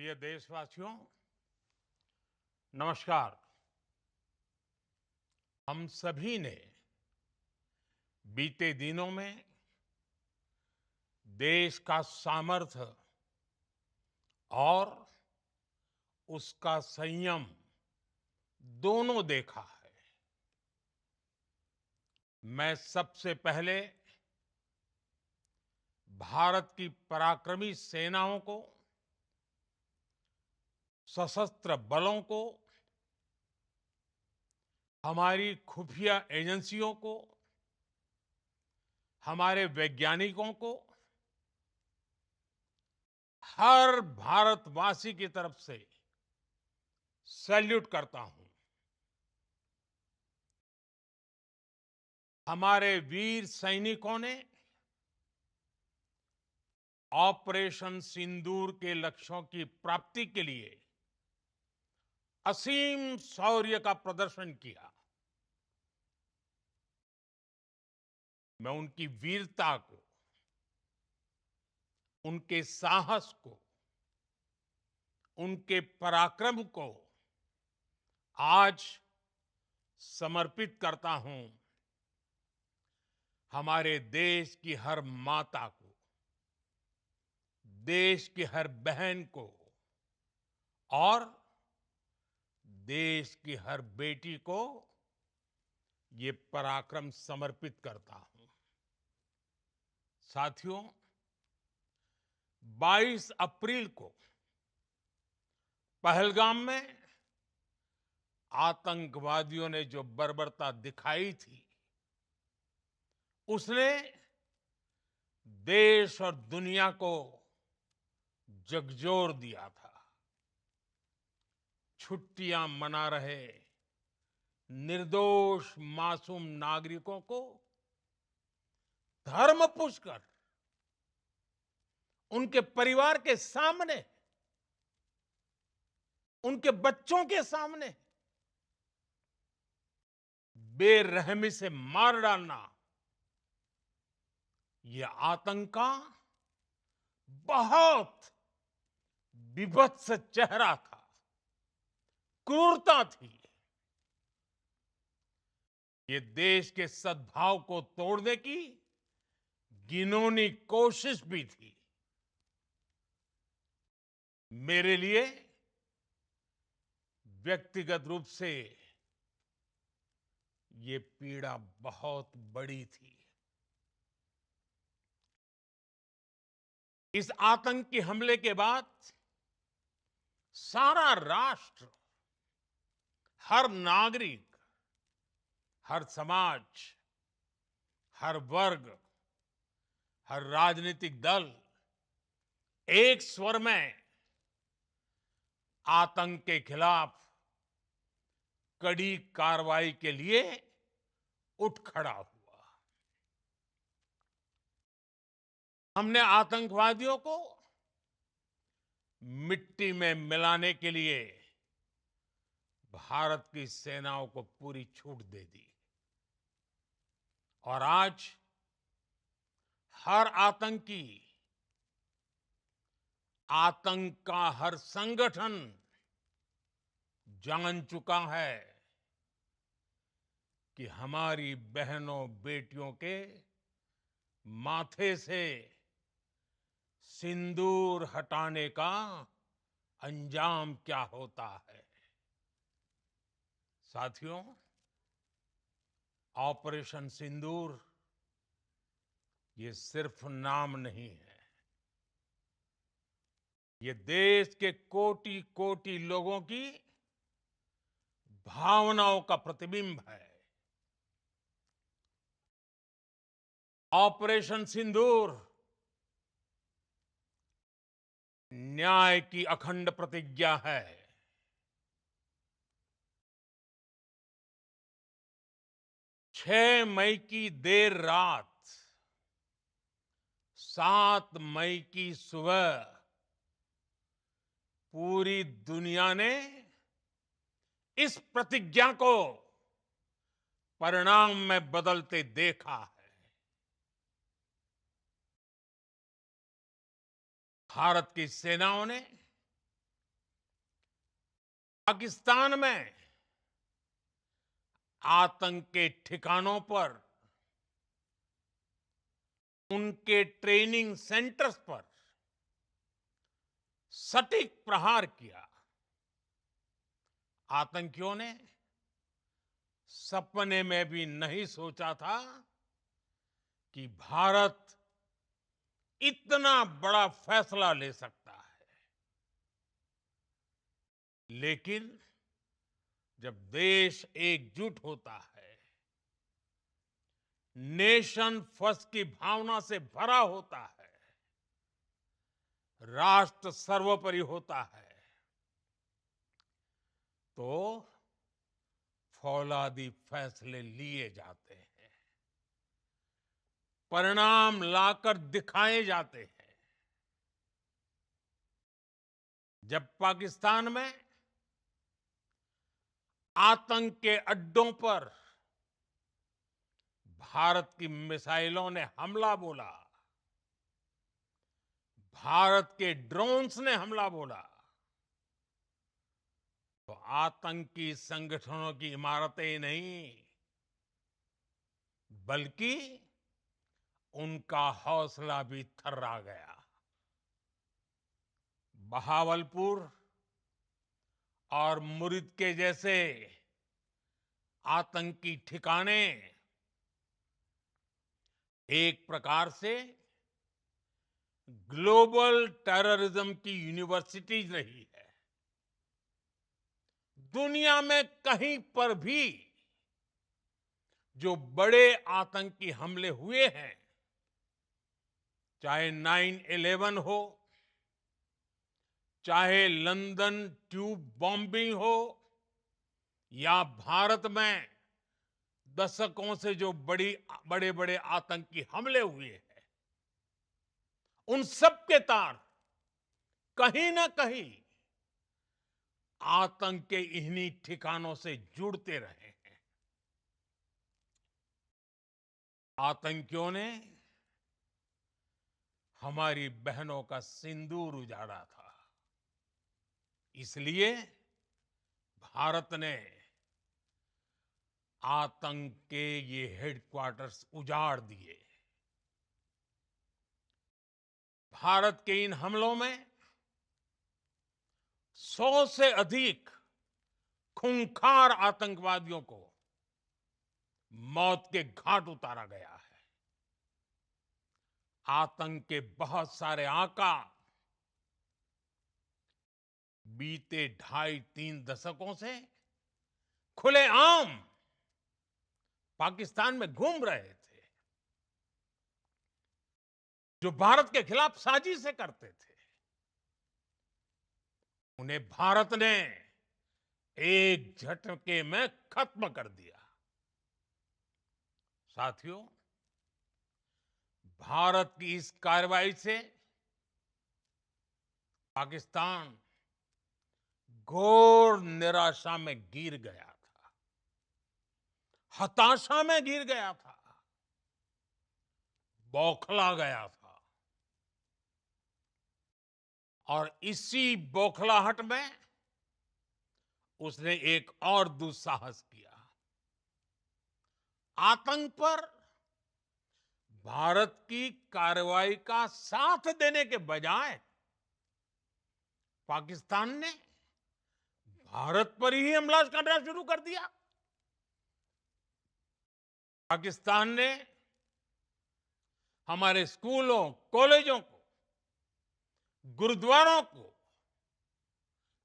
प्रिय देशवासियों, नमस्कार। हम सभी ने बीते दिनों में देश का सामर्थ्य और उसका संयम दोनों देखा है। मैं सबसे पहले भारत की पराक्रमी सेनाओं को, सशस्त्र बलों को, हमारी खुफिया एजेंसियों को, हमारे वैज्ञानिकों को, हर भारतवासी की तरफ से सैल्यूट करता हूं। हमारे वीर सैनिकों ने ऑपरेशन सिंदूर के लक्ष्यों की प्राप्ति के लिए असीम शौर्य का प्रदर्शन किया। मैं उनकी वीरता को, उनके साहस को, उनके पराक्रम को आज समर्पित करता हूं हमारे देश की हर माता को, देश की हर बहन को और देश की हर बेटी को ये पराक्रम समर्पित करता हूं। साथियों, 22 अप्रैल को पहलगाम में आतंकवादियों ने जो बर्बरता दिखाई थी, उसने देश और दुनिया को झकझोर दिया था। छुट्टियां मना रहे निर्दोष मासूम नागरिकों को धर्म पूछकर उनके परिवार के सामने, उनके बच्चों के सामने बेरहमी से मार डालना, यह आतंक का बहुत विभत्स चेहरा था, क्रूरता थी। ये देश के सद्भाव को तोड़ने की घिनौनी कोशिश भी थी। मेरे लिए व्यक्तिगत रूप से ये पीड़ा बहुत बड़ी थी। इस आतंकी हमले के बाद सारा राष्ट्र, हर नागरिक, हर समाज, हर वर्ग, हर राजनीतिक दल एक स्वर में आतंक के खिलाफ कड़ी कार्रवाई के लिए उठ खड़ा हुआ। हमने आतंकवादियों को मिट्टी में मिलाने के लिए भारत की सेनाओं को पूरी छूट दे दी और आज हर आतंकी, आतंक का हर संगठन जान चुका है कि हमारी बहनों बेटियों के माथे से सिंदूर हटाने का अंजाम क्या होता है। साथियों, ऑपरेशन सिंदूर ये सिर्फ नाम नहीं है, ये देश के कोटि कोटि लोगों की भावनाओं का प्रतिबिंब है। ऑपरेशन सिंदूर न्याय की अखंड प्रतिज्ञा है। 6 मई की देर रात, 7 मई की सुबह पूरी दुनिया ने इस प्रतिज्ञा को परिणाम में बदलते देखा है। भारत की सेनाओं ने पाकिस्तान में आतंक के ठिकानों पर, उनके ट्रेनिंग सेंटर्स पर सटीक प्रहार किया। आतंकियों ने सपने में भी नहीं सोचा था कि भारत इतना बड़ा फैसला ले सकता है। लेकिन जब देश एकजुट होता है, नेशन फर्स्ट की भावना से भरा होता है, राष्ट्र सर्वोपरि होता है, तो फौलादी फैसले लिए जाते हैं, परिणाम लाकर दिखाए जाते हैं। जब पाकिस्तान में आतंक के अड्डों पर भारत की मिसाइलों ने हमला बोला, भारत के ड्रोन्स ने हमला बोला, तो आतंकी संगठनों की इमारतें ही नहीं, बल्कि उनका हौसला भी थर्रा गया। बहावलपुर और मुरिद के जैसे आतंकी ठिकाने एक प्रकार से ग्लोबल टेररिज्म की यूनिवर्सिटीज रही है। दुनिया में कहीं पर भी जो बड़े आतंकी हमले हुए हैं, चाहे 9/11 हो, चाहे लंदन ट्यूब बॉम्बिंग हो, या भारत में दशकों से जो बड़े बड़े आतंकी हमले हुए हैं, उन सब के तार कहीं ना कहीं आतंक के इन्हीं ठिकानों से जुड़ते रहे हैं। आतंकियों ने हमारी बहनों का सिंदूर उजाड़ा था, इसलिए भारत ने आतंक के ये हेडक्वार्टर्स उजाड़ दिए। भारत के इन हमलों में 100 से अधिक खूंखार आतंकवादियों को मौत के घाट उतारा गया है। आतंक के बहुत सारे आका बीते 2.5-3 दशकों से खुलेआम पाकिस्तान में घूम रहे थे, जो भारत के खिलाफ साजिशें करते थे। उन्हें भारत ने एक झटके में खत्म कर दिया। साथियों, भारत की इस कार्रवाई से पाकिस्तान घोर निराशा में गिर गया था, हताशा में गिर गया था, बौखला गया था। और इसी बौखलाहट में उसने एक और दुस्साहस किया। आतंक पर भारत की कार्रवाई का साथ देने के बजाय पाकिस्तान ने भारत पर ही हमला करना शुरू कर दिया। पाकिस्तान ने हमारे स्कूलों, कॉलेजों को, गुरुद्वारों को,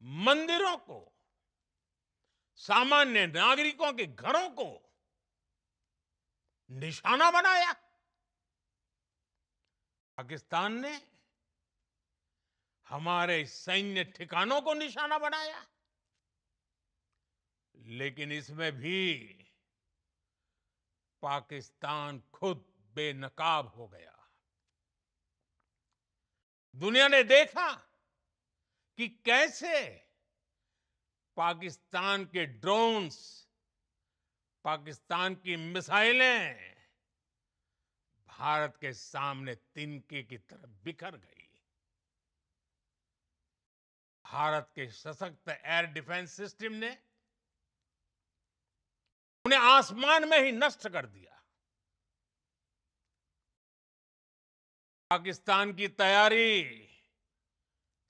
मंदिरों को, सामान्य नागरिकों के घरों को निशाना बनाया। पाकिस्तान ने हमारे सैन्य ठिकानों को निशाना बनाया। लेकिन इसमें भी पाकिस्तान खुद बेनकाब हो गया। दुनिया ने देखा कि कैसे पाकिस्तान के ड्रोन्स, पाकिस्तान की मिसाइलें भारत के सामने तिनके की तरह बिखर गई। भारत के सशक्त एयर डिफेंस सिस्टम ने उन्हें आसमान में ही नष्ट कर दिया। पाकिस्तान की तैयारी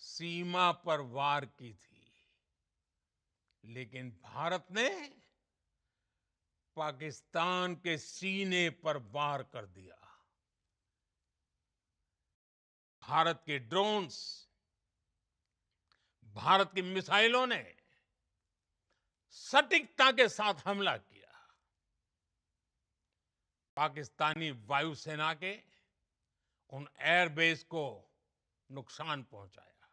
सीमा पर वार की थी, लेकिन भारत ने पाकिस्तान के सीने पर वार कर दिया। भारत के ड्रोन्स, भारत की मिसाइलों ने सटीकता के साथ हमला किया। पाकिस्तानी वायुसेना के उन एयरबेस को नुकसान पहुंचाया,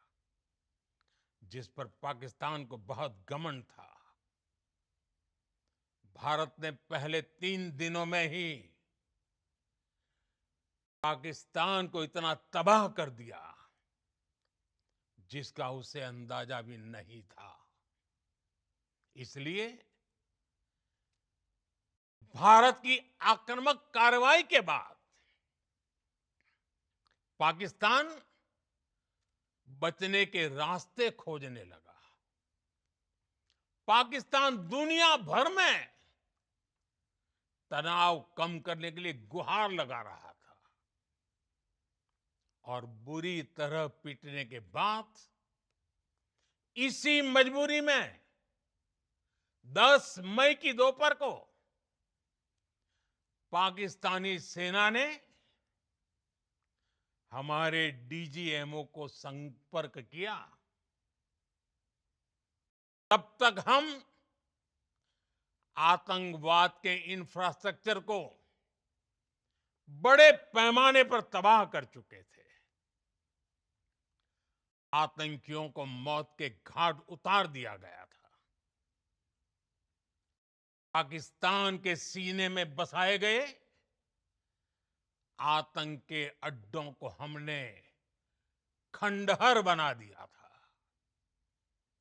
जिस पर पाकिस्तान को बहुत घमंड था। भारत ने पहले 3 दिनों में ही पाकिस्तान को इतना तबाह कर दिया, जिसका उसे अंदाजा भी नहीं था। इसलिए भारत की आक्रामक कार्रवाई के बाद पाकिस्तान बचने के रास्ते खोजने लगा। पाकिस्तान दुनिया भर में तनाव कम करने के लिए गुहार लगा रहा था, और बुरी तरह पीटने के बाद इसी मजबूरी में 10 मई की दोपहर को पाकिस्तानी सेना ने हमारे डीजीएमओ को संपर्क किया। तब तक हम आतंकवाद के इंफ्रास्ट्रक्चर को बड़े पैमाने पर तबाह कर चुके थे। आतंकियों को मौत के घाट उतार दिया गया था। पाकिस्तान के सीने में बसाए गए आतंक के अड्डों को हमने खंडहर बना दिया था।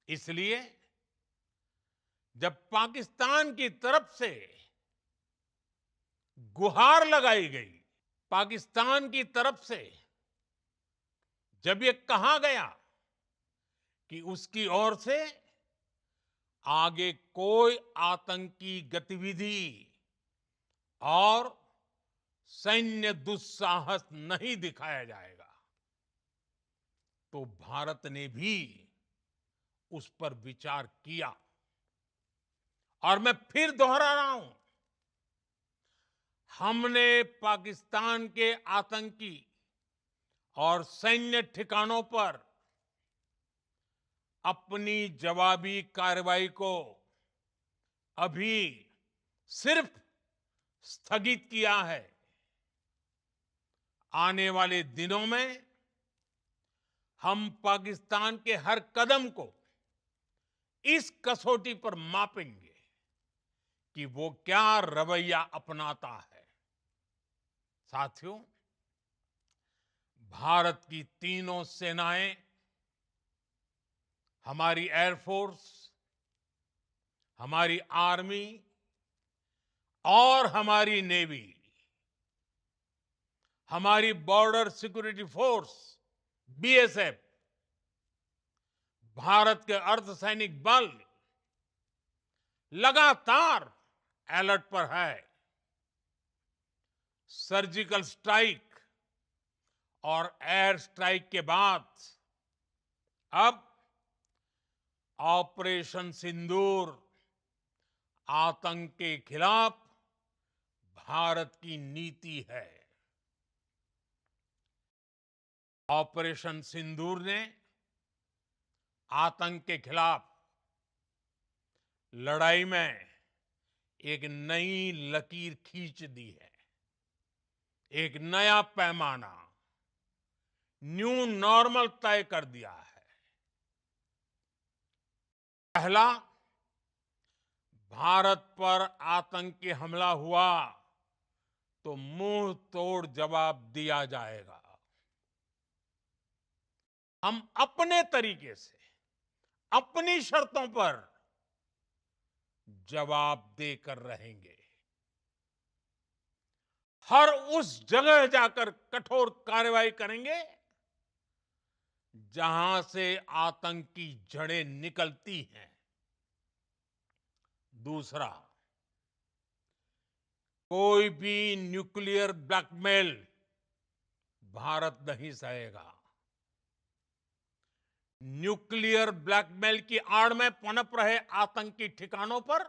इसलिए जब पाकिस्तान की तरफ से गुहार लगाई गई, पाकिस्तान की तरफ से जब ये कहा गया कि उसकी ओर से आगे कोई आतंकी गतिविधि और सैन्य दुस्साहस नहीं दिखाया जाएगा, तो भारत ने भी उस पर विचार किया। और मैं फिर दोहरा रहा हूं, हमने पाकिस्तान के आतंकी और सैन्य ठिकानों पर अपनी जवाबी कार्रवाई को अभी सिर्फ स्थगित किया है। आने वाले दिनों में हम पाकिस्तान के हर कदम को इस कसौटी पर मापेंगे कि वो क्या रवैया अपनाता है। साथियों, भारत की तीनों सेनाएं, हमारी एयरफोर्स, हमारी आर्मी और हमारी नेवी, हमारी border security force BSF, Bharat के अर्धसैनिक बल लगातार अलर्ट पर है। सर्जिकल स्ट्राइक और एयर स्ट्राइक के बाद अब ऑपरेशन सिंदूर आतंक के खिलाफ भारत की नीति है। ऑपरेशन सिंदूर ने आतंक के खिलाफ लड़ाई में एक नई लकीर खींच दी है। एक नया पैमाना, न्यू नॉर्मल तय कर दिया है। पहला, भारत पर आतंकी हमला हुआ तो मुंह तोड़ जवाब दिया जाएगा। हम अपने तरीके से, अपनी शर्तों पर जवाब देकर रहेंगे। हर उस जगह जाकर कठोर कार्रवाई करेंगे जहां से आतंक की जड़ें निकलती हैं। दूसरा, कोई भी न्यूक्लियर ब्लैकमेल भारत नहीं सहेगा। न्यूक्लियर ब्लैकमेल की आड़ में पनप रहे आतंकी ठिकानों पर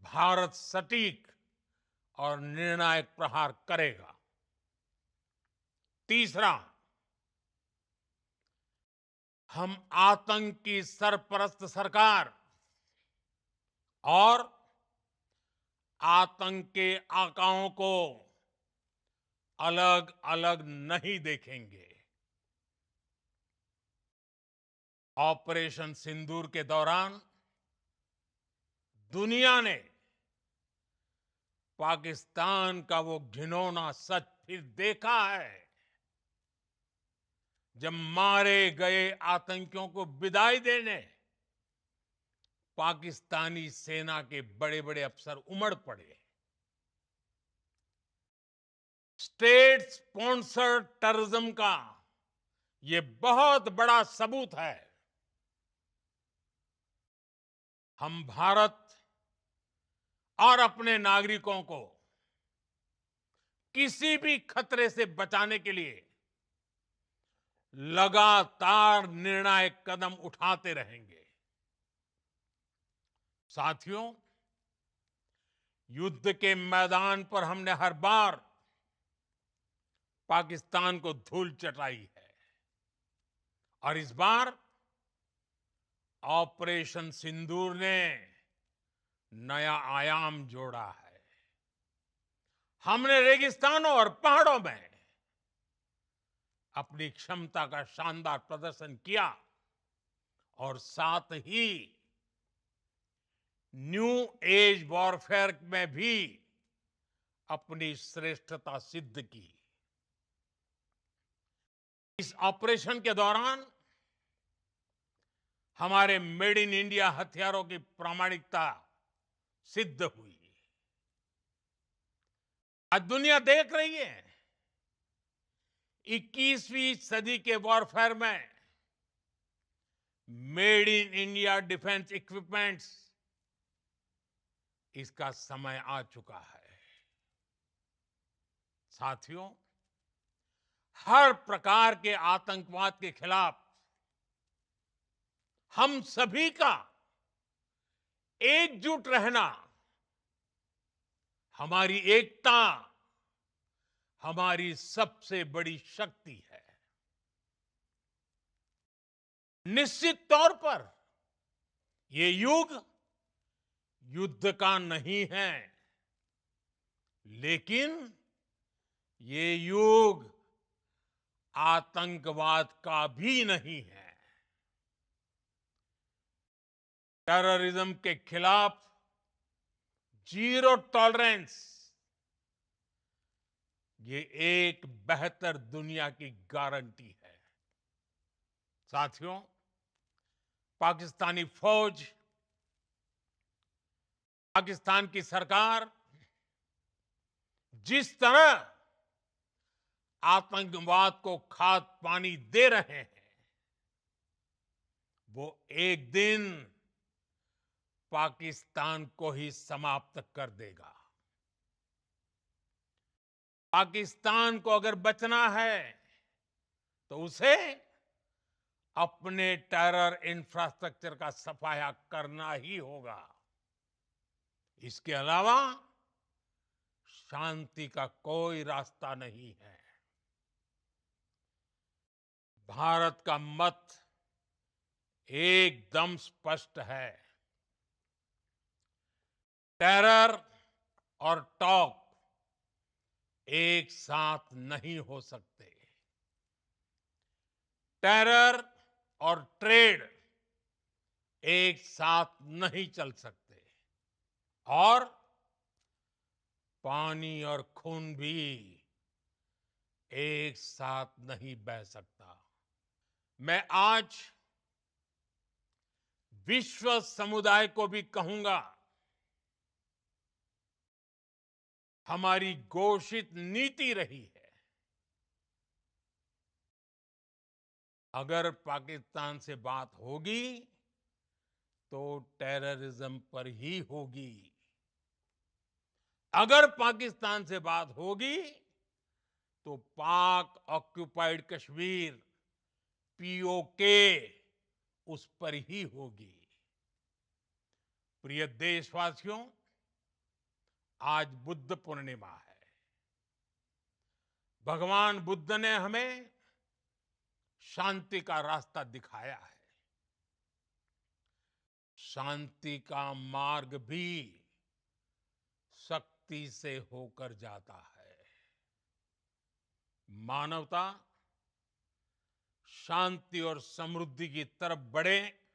भारत सटीक और निर्णायक प्रहार करेगा। तीसरा, हम आतंक की सरपरस्त सरकार और आतंक के आकाओं को अलग अलग नहीं देखेंगे। ऑपरेशन सिंदूर के दौरान दुनिया ने पाकिस्तान का वो घिनौना सच फिर देखा है, जब मारे गए आतंकियों को विदाई देने पाकिस्तानी सेना के बड़े बड़े अफसर उमड़ पड़े। स्टेट स्पॉन्सर्ड टेररिज्म का ये बहुत बड़ा सबूत है। हम भारत और अपने नागरिकों को किसी भी खतरे से बचाने के लिए लगातार निर्णायक कदम उठाते रहेंगे। साथियों, युद्ध के मैदान पर हमने हर बार पाकिस्तान को धूल चटाई है और इस बार ऑपरेशन सिंदूर ने नया आयाम जोड़ा है। हमने रेगिस्तानों और पहाड़ों में अपनी क्षमता का शानदार प्रदर्शन किया और साथ ही न्यू एज वॉरफेयर में भी अपनी श्रेष्ठता सिद्ध की। इस ऑपरेशन के दौरान हमारे मेड इन इंडिया हथियारों की प्रामाणिकता सिद्ध हुई। आज दुनिया देख रही है 21वीं सदी के वॉरफेयर में made in India defence equipments, इसका समय आ चुका है। साथियों, हर प्रकार के आतंकवाद के खिलाफ हम सभी का एकजुट रहना, हमारी एकता हमारी सबसे बड़ी शक्ति है। निश्चित तौर पर ये युग युद्ध का नहीं है, लेकिन ये युग आतंकवाद का भी नहीं है। टेररिज्म के खिलाफ जीरो टॉलरेंस, ये एक बेहतर दुनिया की गारंटी है। साथियों, पाकिस्तानी फौज, पाकिस्तान की सरकार जिस तरह आतंकवाद को खाद पानी दे रहे हैं, वो एक दिन पाकिस्तान को ही समाप्त कर देगा। पाकिस्तान को अगर बचना है तो उसे अपने टेरर इंफ्रास्ट्रक्चर का सफाया करना ही होगा। इसके अलावा शांति का कोई रास्ता नहीं है। भारत का मत एकदम स्पष्ट है। टेरर और टॉक एक साथ नहीं हो सकते। टेरर और ट्रेड एक साथ नहीं चल सकते और पानी और खून भी एक साथ नहीं बह सकता। मैं आज विश्व समुदाय को भी कहूंगा, हमारी घोषित नीति रही है अगर पाकिस्तान से बात होगी तो टेररिज्म पर ही होगी। अगर पाकिस्तान से बात होगी तो पाक ऑक्युपाइड कश्मीर पीओके उस पर ही होगी। प्रिय देशवासियों, आज बुद्ध पूर्णिमा है। भगवान बुद्ध ने हमें शांति का रास्ता दिखाया है। शांति का मार्ग भी शक्ति से होकर जाता है। मानवता शांति और समृद्धि की तरफ बढ़े,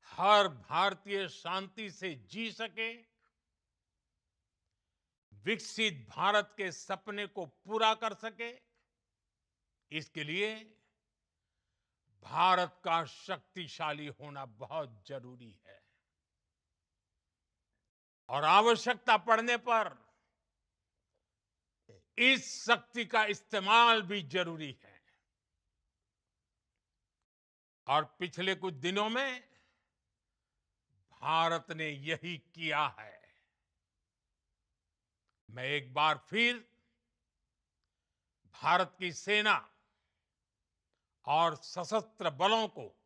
हर भारतीय शांति से जी सके, विकसित भारत के सपने को पूरा कर सके, इसके लिए भारत का शक्तिशाली होना बहुत जरूरी है। और आवश्यकता पड़ने पर इस शक्ति का इस्तेमाल भी जरूरी है। और पिछले कुछ दिनों में भारत ने यही किया है। मैं एक बार फिर भारत की सेना और सशस्त्र बलों को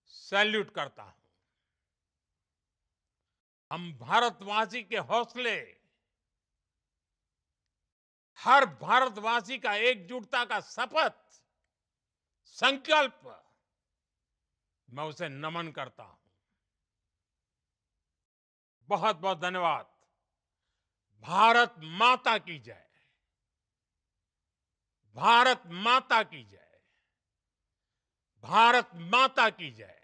सैल्यूट करता हूं। हम भारतवासी के हौसले, हर भारतवासी का एकजुटता का शपथ, संकल्प, मैं उसे नमन करता हूं। बहुत बहुत धन्यवाद। भारत माता की जय। भारत माता की जय। भारत माता की जय।